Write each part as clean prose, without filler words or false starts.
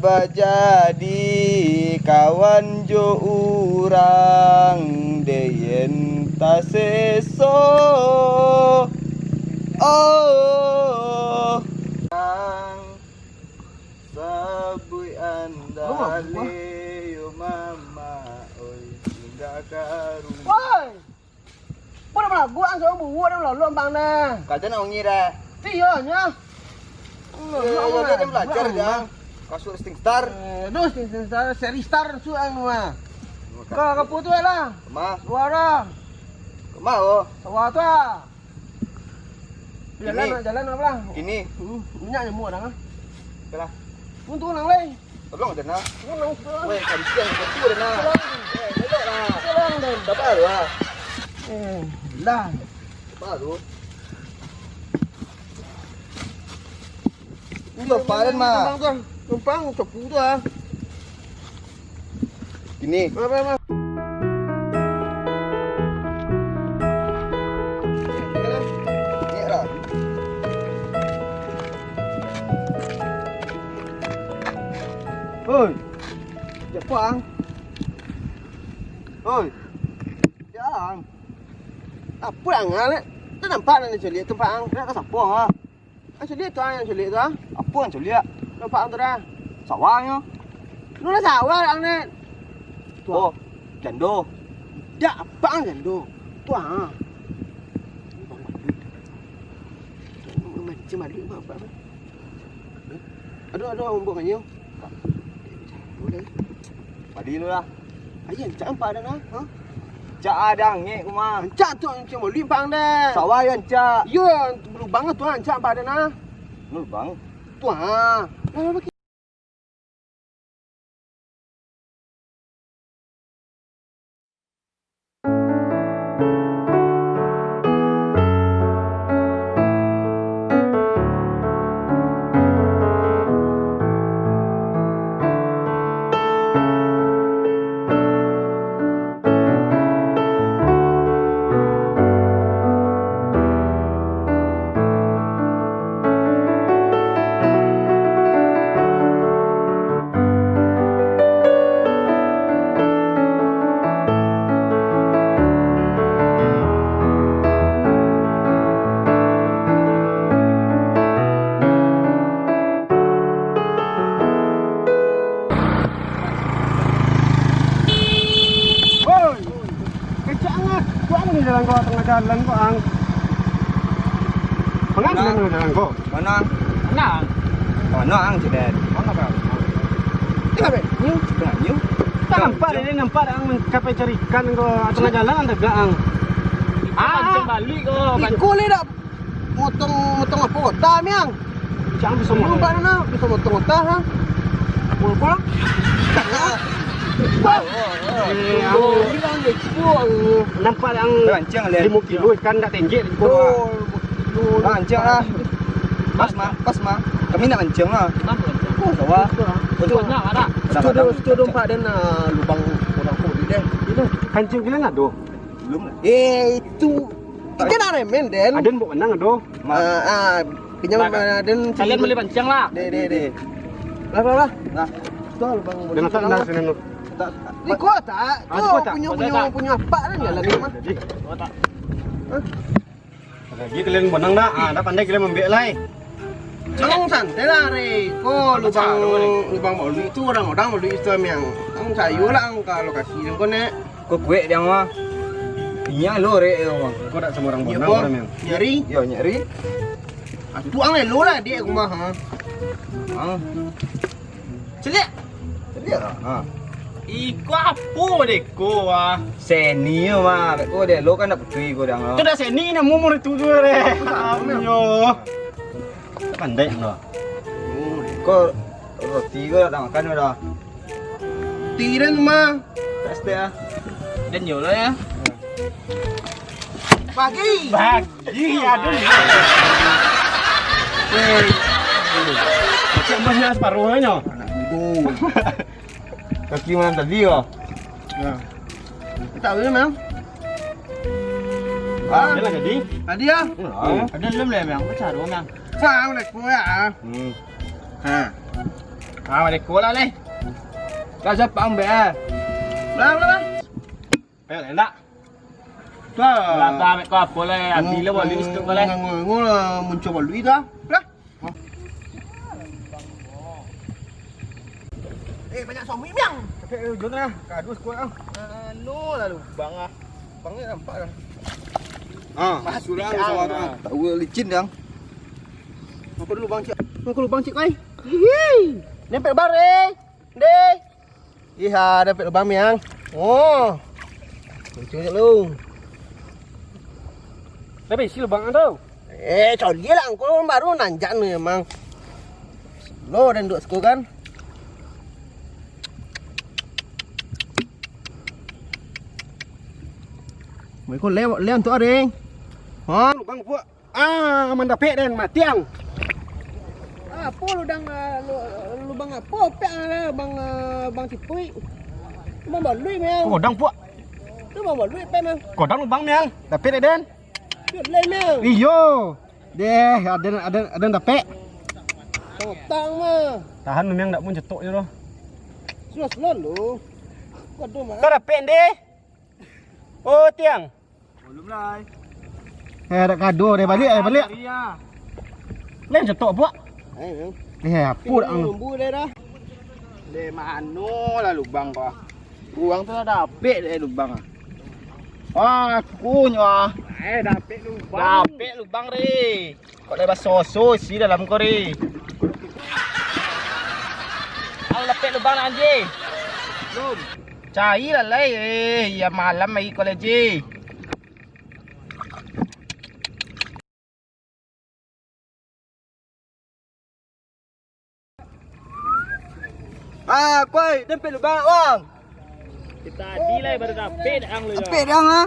bajadi kawan jo urang deyen taseso oh sabui andale yo mama oi enggak karu ôi bữa nào gua ăn rồi bù đâu là luôn bằng nè kata nak ngi dah tí giờ nhá ya dia belajar dah kasur sting star terus seri star su ang mah kalau kapu tu lah kemah suara kemah oh suara tu jalan apa lah kini minyak yang mua dah lah untuk nang leh tolong dah nak nang weh kali siang betul dah nak tolong lah tolong dah dapat lah lah baru ini leparan mah numpang cepu tu ah gini apa ni lah oi Jepang oi Jang apa yang ngale tu nampak ni celik tempat ang nak siapa ah celik tu ang celik tu ah apa yang celik nampak ang tu dah sawahnya lu dah sawah ang ni oh jando dak apa ang jando tu ah macam mana apa aduh umbuk kanyo padi lu lah ayen cak empat dah nah ha cak adang ngek kumah cak tu macam limpang dah sawah yang cak yo berubang tu ang cak empat dah nah lu bang tu ah jalan kau tengah jalan kau ang. Mana tengah jalan kau? mana Mana? mana ang cedet mana kau Tengah be. Nyu. tengah nyu Tak nampak dia nampak ang mencapai cari ikan kau tengah jalan anda gak ang. Pancing balik kau. Ikut le dak. Motong apa kota miang. Jangan bisa motong mana bisa motong kota ha. Apa? Aku bilang dia cuba nampak yang rancang le 5 kilo ikan tak tinggi di bawah. rancang lah pas mah kami nak rancang lah sawah Betul nak ada. Itu dompak dan lubang orang kodi deh. Itu kancing kalian ada? belum lah Itu ikan ada men den. ada mbok menang ada pinjam dan Kalian beli pancing lah. De. Lah. nah Betul bang. dengan sana sini lu Di kota. kota. Punya apa kan jalan ni mah. Oh tak. lagi kalian menang dah dah pandai kalian membek lai Jangan santai lah re. Ko lubang bolu itu orang bolu itu yang ang sayu lah ang ka lokasi yang kone. kau kue dia mah iya lo re kau tak semua orang Iya menang po. orang yang Nyari. yo nyari Tuang le lo lah dia kumah ha. Celik. dia lah Iko apa deko ah. seni mah kau dia lo kan nak putri kau dia Tu dah seni nak mumur itu tu re. Ayo. pandai lo kau roti kau dah makan dah Tiran mah. pasti ah Dan yo lah ya. Pagi. Bagi aduh. macam mana separuhnya Aduh. kaki mana tadi kau Tak boleh memang. Ada lah jadi. Ada ya? Ada belum le memang. Pecah dua memang. Sao nak kau ya? Ha. Ah, ada kola leh. Kau siapa ambil ah? Belah. Payah enggak? Dah. Lah ta ambil kau apa leh? Adi lah boleh istuk kau leh. Ngol muncul balu dah. Belah. Banyak suami miang. Okay, jom lah. Kadu sekuat ah. No lah lubang ah. Lubangnya nampak dah. Masuk dah sawah tu. Tak boleh licin dah. Aku dulu bang cik. Aku lubang cik kai. Hihi. Nempel bare. Deh. Iha, nempel lubang miang. Oh. Muncul je lu. Tapi si lubang tu. Coli lah aku baru nanjak ni emang. Lo dan duk sekolah kan. Mấy con leo leo to đi. Hả? Lubang buat. Ah, mendapik dan matiang. Apa lubang apa? Pek bang bang tipui. Bang balui meh. Kodang buat. Tu bang balui pe meh. Kodang lubang yang. Dapik dan. Yut lai meh. Iyo. Deh, ada dapik. Tang mah. Tahan memang tak pun cetok je tu. Slow lu. Kau tu mah. Kau dapik deh. Oh, tiang. Belum lah. Ada kado deh balik. Lain cetok buat. Ai. Apa dah ang. Lumbu dah dah. Le mano lah lubang kau. Uang tu dah dapik deh lubang ah. Aku nyo. Dapik lubang. Dapik lubang ri. Kau dah basoso isi dalam kau ri. Ang dapik lubang nak anjing. Belum. Cari lah lai. Ya malam lagi kau leji. Koi, dempet lubang wang. Kita adilai baru dapik ang lu. Dapik dah ah.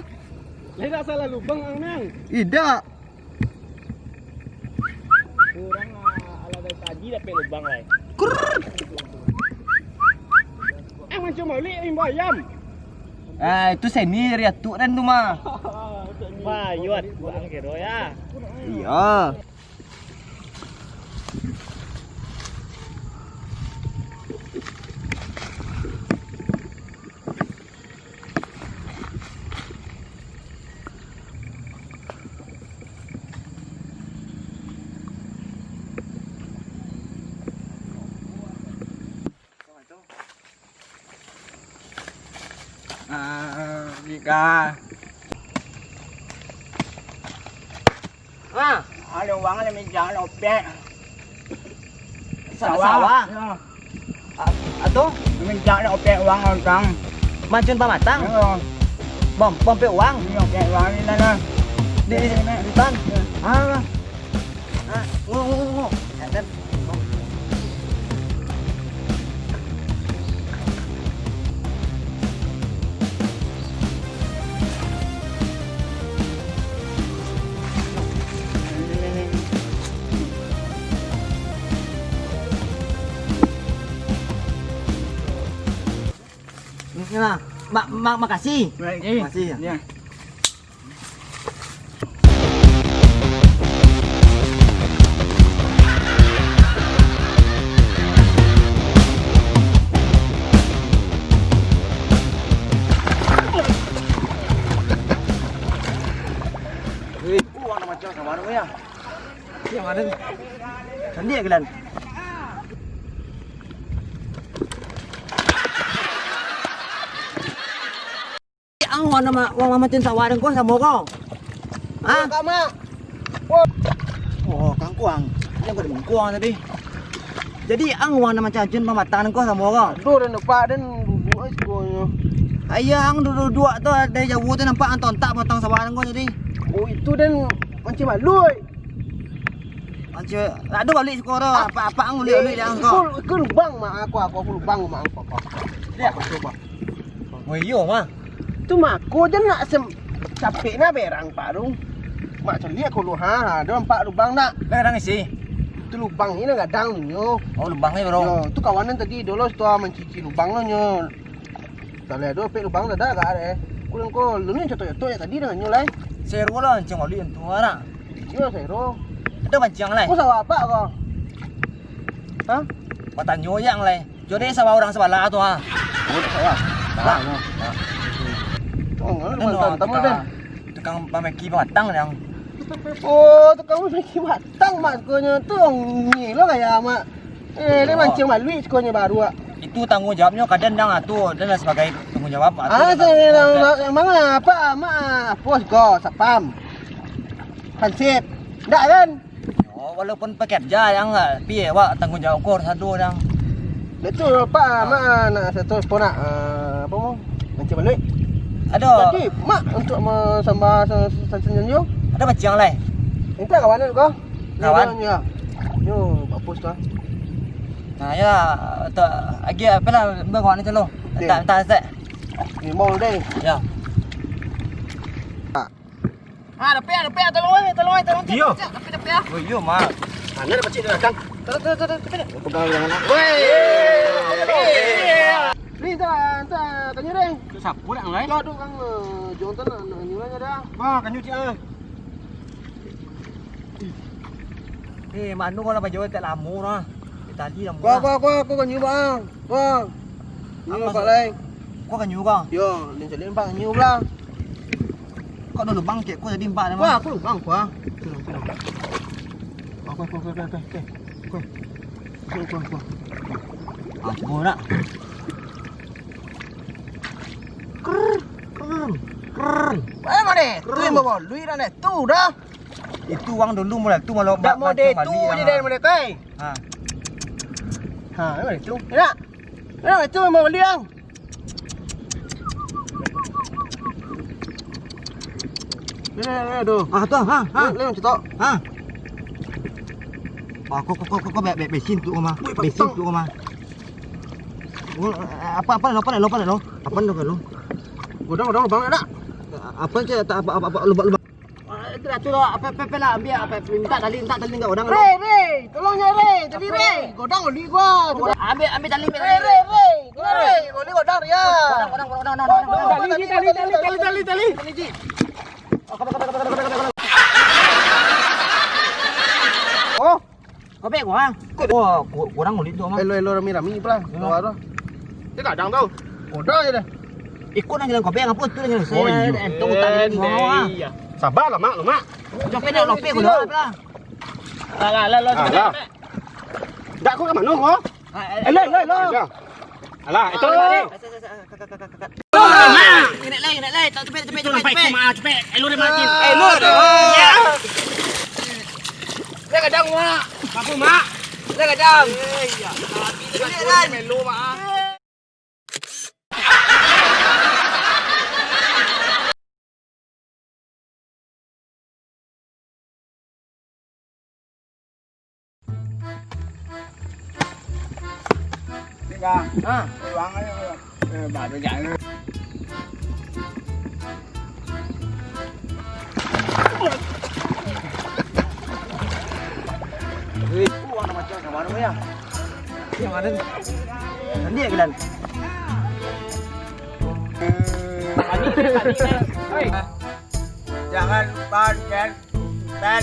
Lain tak salah lubang ang nang. Tidak. Kurang ala dari tadi dapik lubang lai. Macam balik imba ayam. Itu seni riatuk dan tu mah. Wah, yuat buang kero ya. Iya. Jika ada uang ada minjang lopek sawah atau minjang lopek uang orang Mancun pamatang, bom pe uang, lopek uang ni lah di tan, ngu, makasih. Makasih ya. Uang nama macam sama mana ya? Yang ada. Sandi ke lan? Ang wang macam sawaran ko sa mo ko. Ah, kama. Oh, kang kuang. Yang ko kuang tadi. Jadi ang wang macam jun pamatang ko sa mo ko. Aduh, dan lupa dan duduk aja semuanya. Ayah ang dua tu dari jauh tu nampak ang tontak matang sawaran ko tadi. Oh, itu dan macam malu. Macam ada balik sekolah. Apa ang uli dia ang ko. Ikut lubang mak aku lubang mak aku. Lihat coba. Oh iyo mah. Tu mak aku je nak capek na berang parung. Mak cari aku lu ada empat lubang nak. Kadang isi. Tu lubang ini kadang nyo. Oh lubang ni bro. Yo, tu kawanan tadi dulu setelah mencuci lubang nyo. Tak lihat dulu pe lubang dah gak ada. Kulang ko lu ni contoh ya tadi dengan nyo lai. Seru lah macam balik tu orang. Yo sero. Ada macam lai. Kau sawa apa kau? Hah? Patanyo yang leh. Jadi sama orang sebelah tu ah. Oh, tak salah. Salah. Oh, mana tamu dah. Tukang pameki batang yang. Oh, tukang memiliki batang mak sekolahnya tu ni lo kayak mak. Dia mancing malui sekolahnya baru ah. Itu tanggung jawabnya kadang dang tu dan sebagai tanggung jawab. Yang mana apa mak pos go sapam. Hansip. Ndak kan? Oh, walaupun pekerja yang piye wak tanggung jawab kor satu dang. Betul pak mak nak satu pun nak apa mau mancing malui. Ada. Jadi mak untuk sambah senyum. Ada bacang leh. Entah kawan tu kau. Kawan? Ya. Yo, bapus tu. Nah ya, tak lagi apa lah bagawan itu lo. Tak tak. Ni mau deh. Ya. Ada tolong. Iyo. Oh iya mak. Mana ada pacik dia datang. Pegang yang nak. Ni tak tanya deh. Sapu dah ngai. Kau tu kang Jonathan nak nyuranya dah. Wah, kan nyuci ah. Manu kau nak baju tak lama lah. Tadi lama. Kau kan nyur bang. Kau. Nyur pak lain. Kau kan nyur kau. Yo, ni jadi bang nyur lah. Kau dulu bang cek kau jadi empat Wah, aku bang kuah. Ah, coba nak. Keren. Mana ni? Tu yang bawa lui dah ni. Tu dah. Itu uang dulu mulai tu malu. Tak mau dia tu dia dari mana kai? Ha. Ha, mana tu? Nak. Nak tu mau beli ang. Ni tu. Ah tu ha. Ni cetok. Ha. Ah, kau besin tu mah. Besin tu mah. Apa lo? Apa lo? Godang bang nak. Apa je tak apa lubang. Itulah tu apa lah ambil apa minta tali enggak godang. Re, tolongnya re. Tadi re. Godang oli gua. Ambil tali. Re. Oli godang ya. Tali. Oh, Kau beg gua. Oh, kurang ulit tu mah. elo rami pula. Tahu tu. Dia kadang tau. Godang je dah. Ikut nak jalan kau beg apa tu jalan saya. Entong tadi ni. Sabarlah mak, lo mak. Jom nak lope kau dah lah. Alah. Dak kau ke mana kau? Lo. Alah, itu ni. Naik lai. Tak cepet. Cepet. Elu dia makin. Ya. Dia kadang mak. Apa mak? Dia kadang. Ini kan. Melu mak. Bang, uang aja. Baru jangan. Uang nama macam mana ya? Yang ada. Nanti ya kelan. Jangan ban dan.